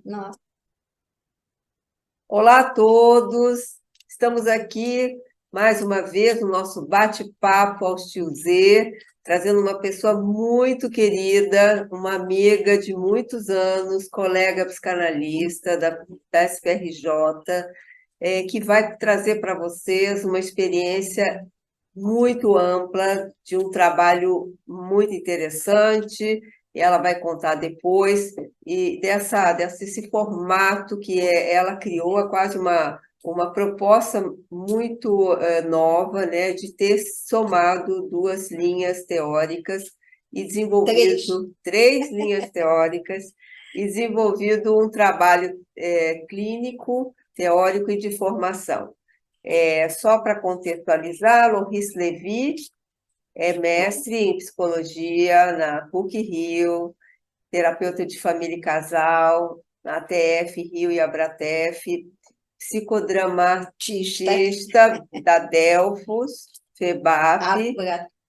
Não. Olá a todos, estamos aqui mais uma vez no nosso bate-papo aos tio Z, trazendo uma pessoa muito querida, uma amiga de muitos anos, colega psicanalista da SPRJ, que vai trazer para vocês uma experiência muito ampla, de um trabalho muito interessante, e ela vai contar depois, e desse formato que ela criou, é quase uma proposta muito nova, né, de ter somado duas linhas teóricas e desenvolvido três linhas teóricas e desenvolvido um trabalho clínico, teórico e de formação. Só para contextualizar, Loris Levy é mestre em psicologia na PUC-Rio, terapeuta de família e casal, na ATF Rio e Abratef, psicodramatista da Delfos, FEBAP.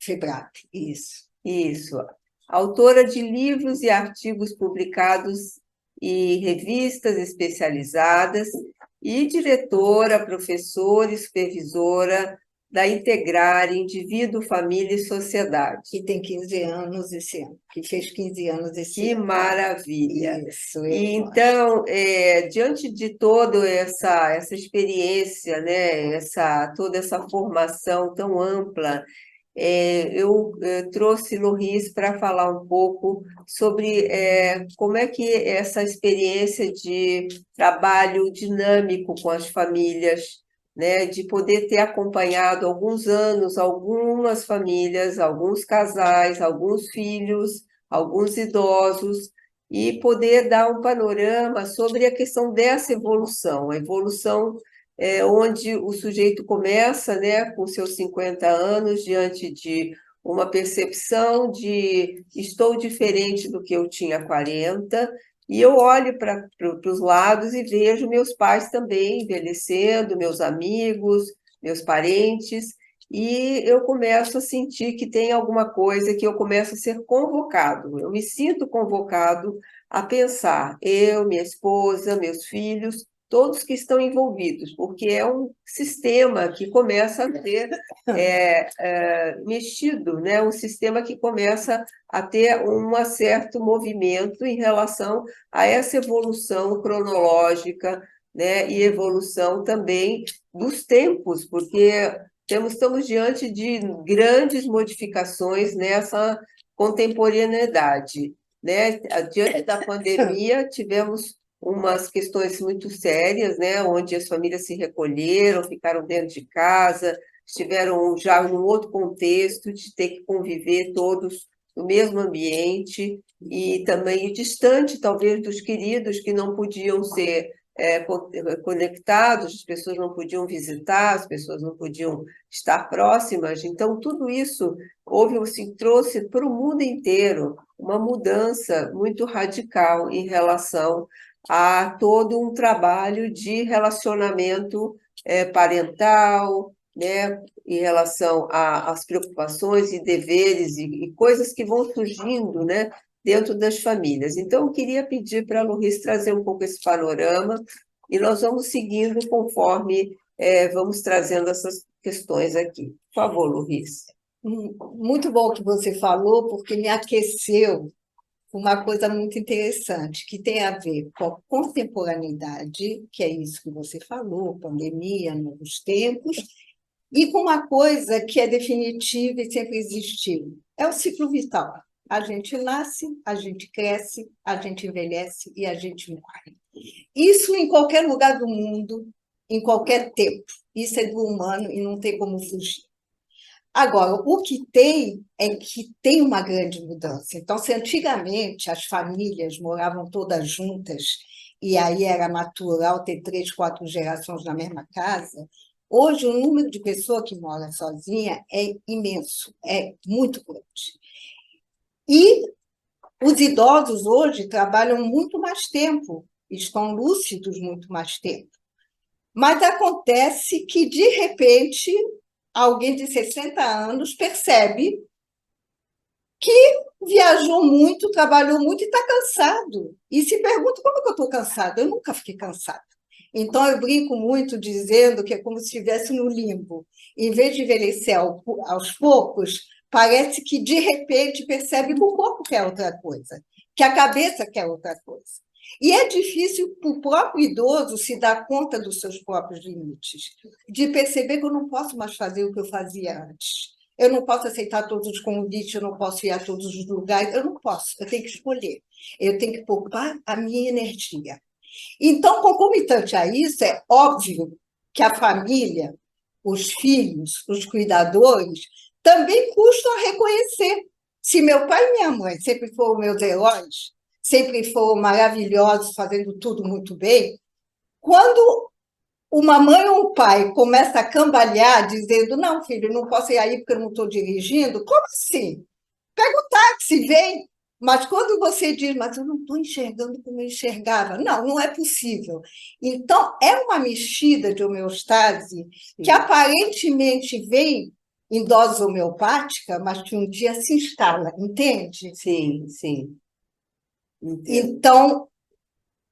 FEBRAP, isso. Isso. Autora de livros e artigos publicados em revistas especializadas e diretora, professora e supervisora da Integrar Indivíduo, Família e Sociedade. Que tem 15 anos esse ano, que fez 15 anos esse Que ano. maravilha! Isso, Então, diante de toda essa experiência, né, toda essa formação tão ampla, eu trouxe Loris para falar um pouco sobre como é que essa experiência de trabalho dinâmico com as famílias, né, de poder ter acompanhado alguns anos, algumas famílias, alguns casais, alguns filhos, alguns idosos, e poder dar um panorama sobre a questão dessa evolução, a evolução onde o sujeito começa, né, com seus 50 anos, diante de uma percepção de estou diferente do que eu tinha 40, e eu olho para os lados e vejo meus pais também envelhecendo, meus amigos, meus parentes, e eu começo a sentir que tem alguma coisa que eu começo a ser convocado. Eu me sinto convocado a pensar, eu, minha esposa, meus filhos, todos que estão envolvidos, porque é um sistema que começa a ser mexido, né? Um sistema que começa a ter um certo movimento em relação a essa evolução cronológica, né? E evolução também dos tempos, porque estamos diante de grandes modificações nessa contemporaneidade, né? Diante da pandemia, tivemos umas questões muito sérias, né, onde as famílias se recolheram, ficaram dentro de casa, estiveram já num outro contexto de ter que conviver todos no mesmo ambiente e também distante, talvez, dos queridos que não podiam ser conectados, as pessoas não podiam visitar, as pessoas não podiam estar próximas. Então, tudo isso trouxe para o mundo inteiro uma mudança muito radical em relação a todo um trabalho de relacionamento parental, né, em relação às preocupações e deveres e coisas que vão surgindo, né, dentro das famílias. Então, eu queria pedir para a Loris trazer um pouco esse panorama e nós vamos seguindo conforme vamos trazendo essas questões aqui. Por favor, Loris. Muito bom que você falou, porque me aqueceu uma coisa muito interessante, que tem a ver com a contemporaneidade, que é isso que você falou, pandemia, novos tempos, e com uma coisa que é definitiva e sempre existiu, é o ciclo vital. A gente nasce, a gente cresce, a gente envelhece e a gente morre. Isso em qualquer lugar do mundo, em qualquer tempo. Isso é do humano e não tem como fugir. Agora, o que tem é que tem uma grande mudança. Então, se antigamente as famílias moravam todas juntas e aí era natural ter 3, 4 gerações na mesma casa, hoje o número de pessoas que mora sozinha é imenso, é muito grande. E os idosos hoje trabalham muito mais tempo, estão lúcidos muito mais tempo. Mas acontece que, de repente, alguém de 60 anos percebe que viajou muito, trabalhou muito e está cansado. E se pergunta como é que eu estou cansado? Eu nunca fiquei cansada. Então, eu brinco muito dizendo que é como se estivesse no limbo. Em vez de envelhecer aos poucos, parece que, de repente, percebe que o corpo quer outra coisa, que a cabeça quer outra coisa. E é difícil para o próprio idoso se dar conta dos seus próprios limites, de perceber que eu não posso mais fazer o que eu fazia antes. Eu não posso aceitar todos os convites, eu não posso ir a todos os lugares, eu não posso, eu tenho que escolher. Eu tenho que poupar a minha energia. Então, concomitante a isso, é óbvio que a família, os filhos, os cuidadores, também custam a reconhecer. Se meu pai e minha mãe sempre foram meus heróis, sempre foram maravilhosos, fazendo tudo muito bem, quando uma mãe ou um pai começa a cambalear, dizendo: não, filho, não posso ir aí porque eu não estou dirigindo, como assim? Pega o táxi, vem. Mas quando você diz, mas eu não estou enxergando como eu enxergava, não, não é possível. Então, é uma mexida de homeostase que aparentemente vem em dose homeopática, mas que um dia se instala, entende? Sim, sim, entendo. Então,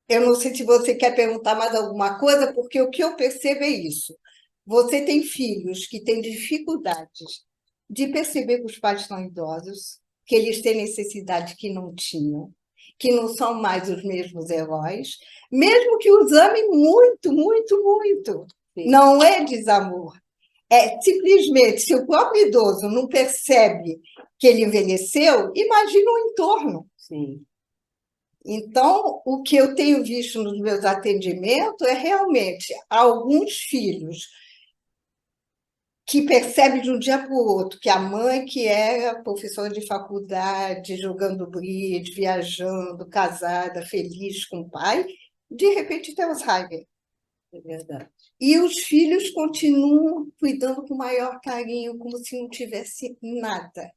eu não sei se você quer perguntar mais alguma coisa, porque o que eu percebo é isso. Você tem filhos que têm dificuldades de perceber que os pais estão idosos, que eles têm necessidade que não tinham, que não são mais os mesmos heróis, mesmo que os amem muito, muito, muito. Sim. Não é desamor. É simplesmente, se o próprio idoso não percebe que ele envelheceu, imagina o entorno. Sim. Então, o que eu tenho visto nos meus atendimentos é realmente alguns filhos que percebem de um dia para o outro que a mãe, que era professora de faculdade, jogando bridge, viajando, casada, feliz com o pai, de repente tem Alzheimer. É verdade. E os filhos continuam cuidando com o maior carinho, como se não tivesse nada.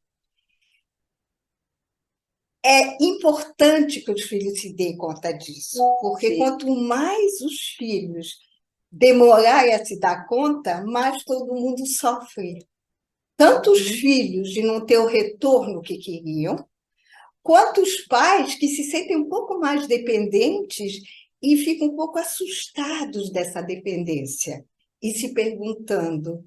É importante que os filhos se deem conta disso, porque Sim. quanto mais os filhos demorarem a se dar conta, mais todo mundo sofre. Tanto os filhos de não ter o retorno que queriam, quanto os pais que se sentem um pouco mais dependentes e ficam um pouco assustados dessa dependência e se perguntando: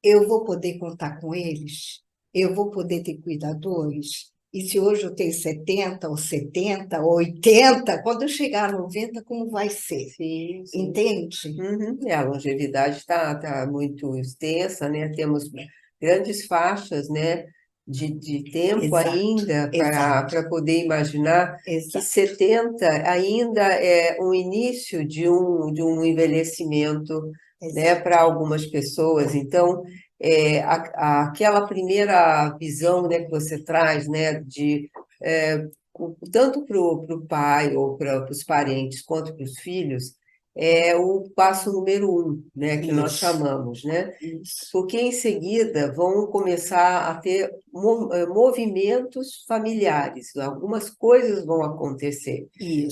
eu vou poder contar com eles? Eu vou poder ter cuidadores? E se hoje eu tenho 70, ou 70, ou 80, quando eu chegar a 90, como vai ser? Sim, sim. Entende? A longevidade está muito extensa, né? Temos grandes faixas, né, de tempo Exato, ainda exato, para poder imaginar que exato. 70 ainda é o início de um envelhecimento, né, Exato. para algumas pessoas. Então, aquela primeira visão, né, que você traz, né, tanto para o pai ou para os parentes quanto para os filhos, é o passo número 1, né, que nós Isso, chamamos, né? isso, Porque em seguida vão começar a ter movimentos familiares, algumas coisas vão acontecer,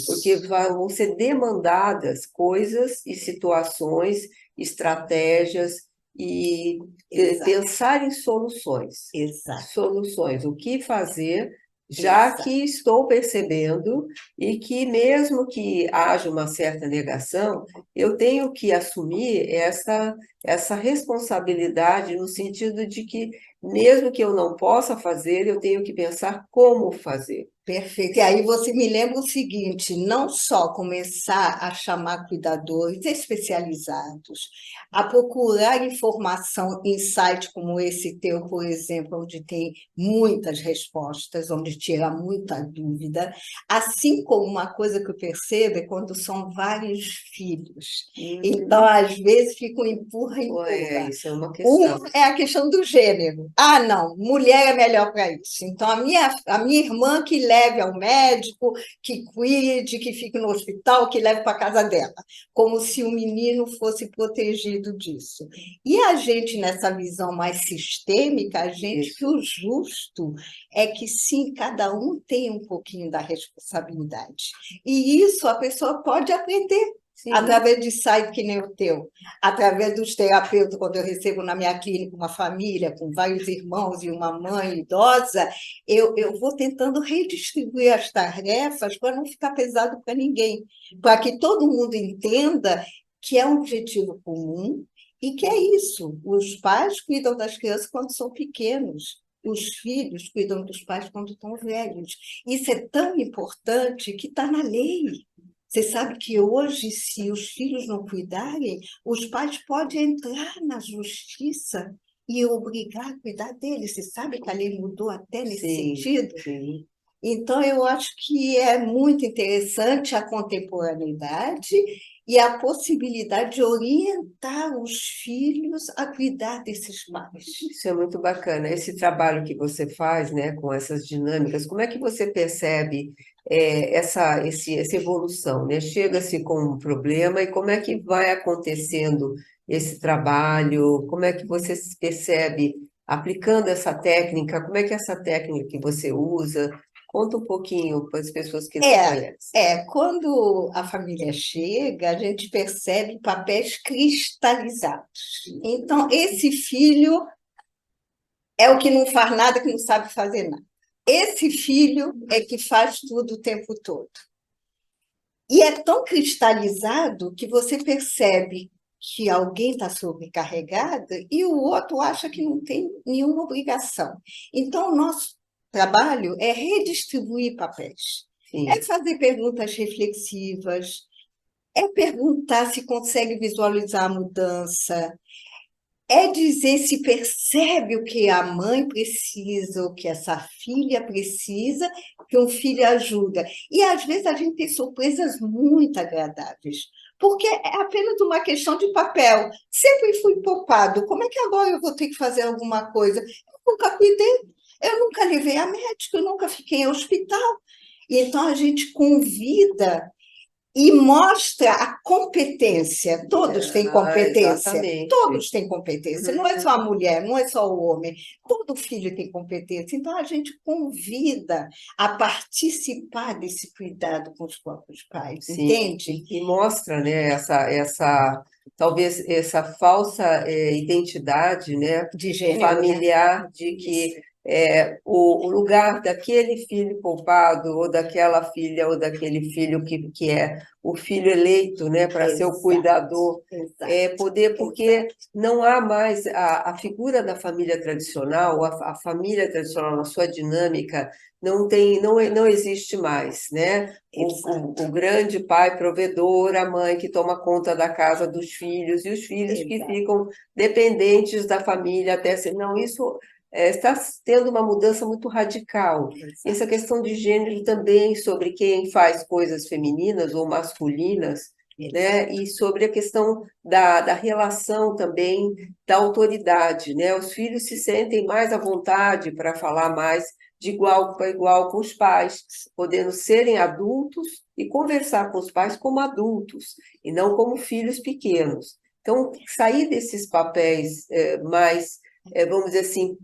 porque isso. vão ser demandadas coisas e situações, estratégias e Exato, pensar em soluções. exato, Soluções, o que fazer, já exato. que estou percebendo e que mesmo que haja uma certa negação, eu tenho que assumir essa responsabilidade no sentido de que, mesmo que eu não possa fazer, eu tenho que pensar como fazer. Perfeito. E aí você me lembra o seguinte: não só começar a chamar cuidadores especializados, a procurar informação em site como esse teu, por exemplo, onde tem muitas respostas, onde tira muita dúvida, assim como uma coisa que eu percebo é quando são vários filhos. Então, às vezes, fica um empurra, empurra. Isso é uma Um questão. é a questão do gênero. Ah, não, mulher é melhor para isso. Então, a minha irmã que leve ao médico, que cuide, que fique no hospital, que leve para a casa dela, como se o menino fosse protegido disso. E a gente, nessa visão mais sistêmica, a gente que o justo é que sim, cada um tem um pouquinho da responsabilidade. E isso a pessoa pode aprender. Sim, através de site que nem o teu, através dos terapeutas, quando eu recebo na minha clínica uma família com vários irmãos e uma mãe idosa, eu vou tentando redistribuir as tarefas para não ficar pesado para ninguém, para que todo mundo entenda que é um objetivo comum e que é isso. Os pais cuidam das crianças quando são pequenos. Os filhos cuidam dos pais quando estão velhos. Isso é tão importante que está na lei. Você sabe que hoje, se os filhos não cuidarem, os pais podem entrar na justiça e obrigar a cuidar deles. Você sabe que a lei mudou até nesse sim, sentido? sim. Então, eu acho que é muito interessante a contemporaneidade e a possibilidade de orientar os filhos a cuidar desses pais. Isso é muito bacana. Esse trabalho que você faz, né, com essas dinâmicas, como é que você percebe essa evolução, né? Chega-se com um problema e como é que vai acontecendo esse trabalho? Como é que você se percebe aplicando essa técnica? Como é que é essa técnica que você usa? Conta um pouquinho para as pessoas que não conhecem. Quando a família chega, a gente percebe papéis cristalizados. Então, esse filho é o que não faz nada, que não sabe fazer nada. Esse filho é que faz tudo o tempo todo. E é tão cristalizado que você percebe que alguém está sobrecarregado e o outro acha que não tem nenhuma obrigação. Então, o nosso trabalho é redistribuir papéis, é Sim, fazer perguntas reflexivas, é perguntar se consegue visualizar a mudança, é dizer se percebe o que a mãe precisa, o que essa filha precisa, que um filho ajuda. E às vezes a gente tem surpresas muito agradáveis, porque é apenas uma questão de papel. Sempre fui poupado, como é que agora eu vou ter que fazer alguma coisa? Eu nunca cuidei, eu nunca levei a médico, eu nunca fiquei em hospital. E então a gente convida e mostra a competência. Todos têm competência, exatamente. todos têm competência. Não é só a Uhum. mulher, não é só o homem. Todo filho tem competência. Então a gente convida a participar desse cuidado com os próprios pais, Sim, entende? e mostra, né, talvez essa falsa identidade, né, De gênero, né? familiar de Isso. que o lugar daquele filho poupado ou daquela filha ou daquele filho que é o filho eleito, né, para ser o Exato, cuidador, exato, poder, porque exato. não há mais a figura da família tradicional, a família tradicional na sua dinâmica não existe mais, né? O grande pai provedor, a mãe que toma conta da casa dos filhos e os filhos que Exato, ficam dependentes da família até ser. Não, isso está tendo uma mudança muito radical. Essa exato, questão de gênero também, sobre quem faz coisas femininas ou masculinas, né? E sobre a questão da relação também da autoridade, né? Os filhos se sentem mais à vontade para falar mais de igual para igual com os pais, podendo serem adultos e conversar com os pais como adultos, e não como filhos pequenos. Então, sair desses papéis mais, vamos dizer assim,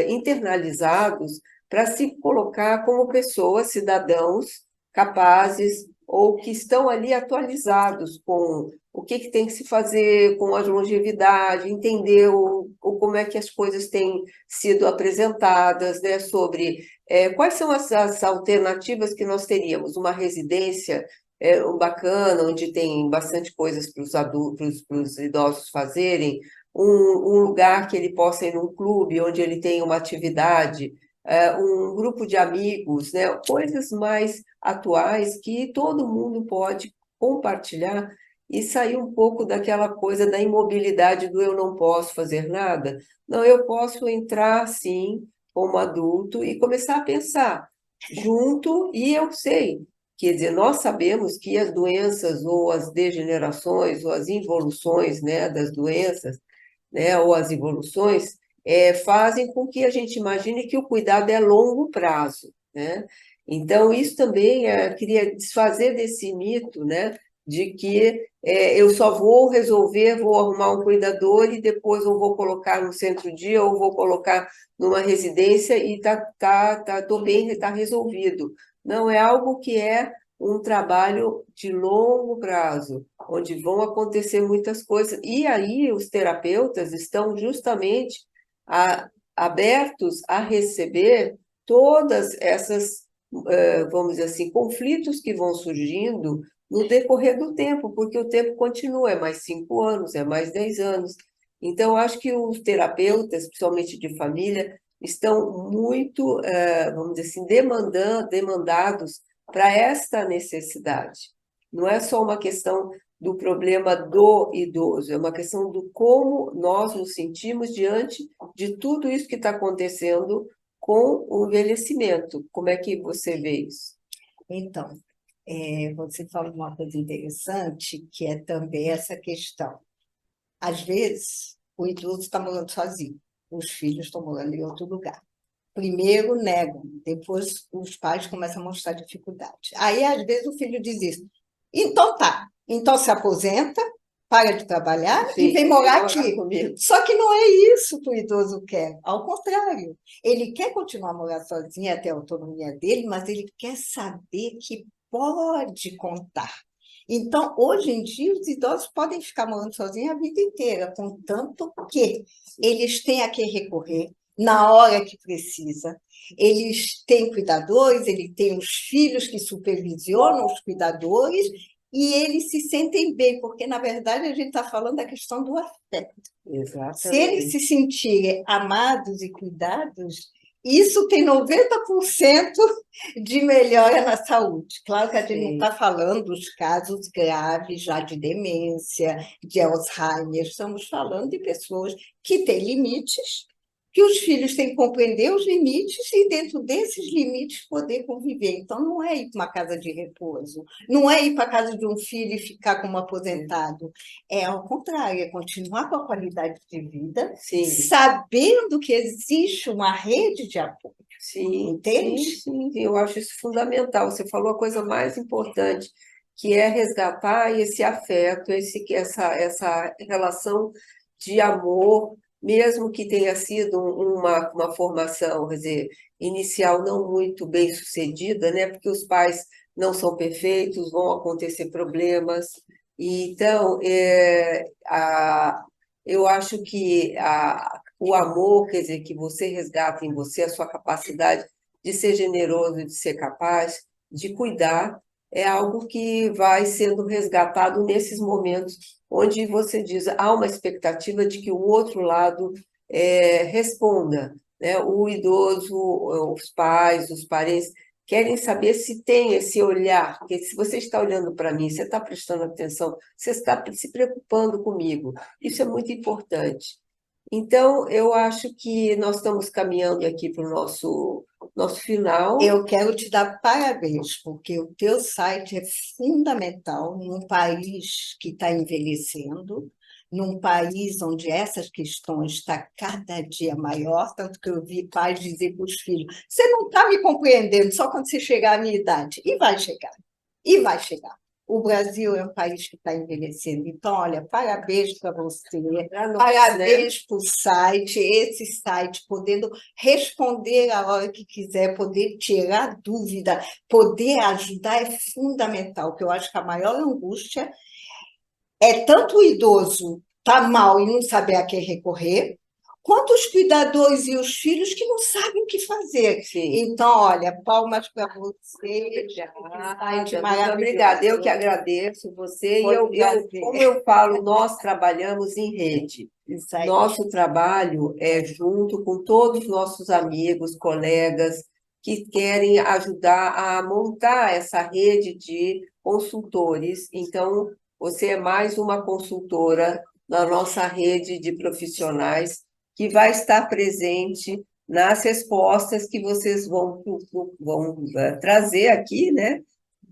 internalizados, para se colocar como pessoas, cidadãos capazes ou que estão ali atualizados com o que tem que se fazer com a longevidade, entender como é que as coisas têm sido apresentadas, né, sobre quais são as alternativas que nós teríamos. Uma residência bacana, onde tem bastante coisas para os adultos, para os idosos fazerem, um lugar que ele possa ir num clube, onde ele tem uma atividade, um grupo de amigos, né, coisas mais atuais que todo mundo pode compartilhar e sair um pouco daquela coisa da imobilidade do eu não posso fazer nada. Não, eu posso entrar, sim, como adulto e começar a pensar junto, e eu sei, quer dizer, nós sabemos que as doenças ou as degenerações ou as involuções, né, das doenças, né, ou as evoluções, fazem com que a gente imagine que o cuidado é a longo prazo, né? Então, isso também, queria desfazer desse mito, né, de que eu só vou resolver, vou arrumar um cuidador e depois eu vou colocar no centro-dia ou vou colocar numa residência e tô bem, está resolvido. Não, é algo que é um trabalho de longo prazo, onde vão acontecer muitas coisas. E aí os terapeutas estão justamente abertos a receber todas essas, vamos dizer assim, conflitos que vão surgindo no decorrer do tempo, porque o tempo continua, é mais 5 anos, é mais 10 anos. Então, acho que os terapeutas, principalmente de família, estão muito, vamos dizer assim, demandados para esta necessidade. Não é só uma questão do problema do idoso, é uma questão do como nós nos sentimos diante de tudo isso que está acontecendo com o envelhecimento. Como é que você vê isso? Então, você falou uma coisa interessante, que é também essa questão. Às vezes, o idoso está morando sozinho, os filhos estão morando em outro lugar. Primeiro negam, depois os pais começam a mostrar dificuldade. Aí, às vezes, o filho diz isso. Então tá, então se aposenta, para de trabalhar Sim, e vem morar morar aqui. comigo. Só que não é isso que o idoso quer. Ao contrário, ele quer continuar a morar sozinho até a autonomia dele, mas ele quer saber que pode contar. Então, hoje em dia, os idosos podem ficar morando sozinhos a vida inteira, contanto que eles têm a quem recorrer na hora que precisa. Eles têm cuidadores, ele tem os filhos que supervisionam os cuidadores e eles se sentem bem, porque, na verdade, a gente está falando da questão do afeto. Se eles se Exatamente. sentirem amados e cuidados, isso tem 90% de melhora na saúde. Claro que a gente não Sim. está falando dos casos graves já de demência, de Alzheimer, estamos falando de pessoas que têm limites, que os filhos têm que compreender os limites e, dentro desses limites, poder conviver. Então, não é ir para uma casa de repouso, não é ir para a casa de um filho e ficar como aposentado. É ao contrário, é continuar com a qualidade de vida, Sim, sabendo que existe uma rede de apoio. sim, Entende? sim, eu acho isso fundamental. Você falou a coisa mais importante, que é resgatar esse afeto, essa relação de amor, mesmo que tenha sido uma formação, quer dizer, inicial não muito bem sucedida, né? Porque os pais não são perfeitos, vão acontecer problemas. E, então, eu acho que o amor, quer dizer, que você resgata em você, a sua capacidade de ser generoso, de ser capaz, de cuidar, é algo que vai sendo resgatado nesses momentos onde você diz, há uma expectativa de que o outro lado responda, né? O idoso, os pais, os parentes, querem saber se tem esse olhar, porque se você está olhando para mim, você está prestando atenção, você está se preocupando comigo. Isso é muito importante. Então, eu acho que nós estamos caminhando aqui para o nosso final. Eu quero te dar parabéns, porque o teu site é fundamental num país que está envelhecendo, num país onde essas questões estão cada dia maior, tanto que eu vi pais dizer para os filhos, você não está me compreendendo só quando você chegar à minha idade. E vai chegar, e vai chegar. O Brasil é um país que está envelhecendo. Então, olha, parabéns para você, Para nós, né? parabéns para o site, esse site podendo responder a hora que quiser, poder tirar dúvida, poder ajudar é fundamental, porque eu acho que a maior angústia é tanto o idoso estar mal e não saber a quem recorrer, quanto os cuidadores e os filhos que não sabem o que fazer. Sim. Então, olha, palmas para você, site Muito maravilhoso. obrigada. Eu que agradeço você. Foi um Como prazer. eu falo, nós trabalhamos em rede. Isso aí. Nosso trabalho é junto com todos os nossos amigos, colegas, que querem ajudar a montar essa rede de consultores. Então, você é mais uma consultora na nossa rede de profissionais que vai estar presente nas respostas que vocês vão trazer aqui, né?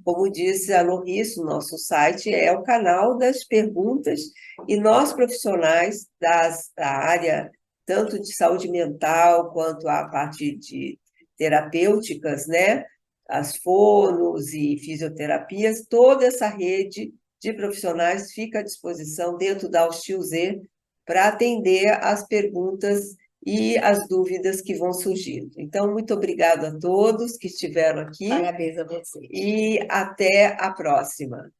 Como disse a Loris, o nosso site é o canal das perguntas e nós, profissionais da área, tanto de saúde mental quanto a parte de terapêuticas, né? As fonos e fisioterapias, toda essa rede de profissionais fica à disposição dentro da Austil Z para atender as perguntas e as dúvidas que vão surgindo. Então, muito obrigado a todos que estiveram aqui. Parabéns a você. E até a próxima.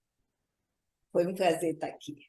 Foi um prazer estar aqui.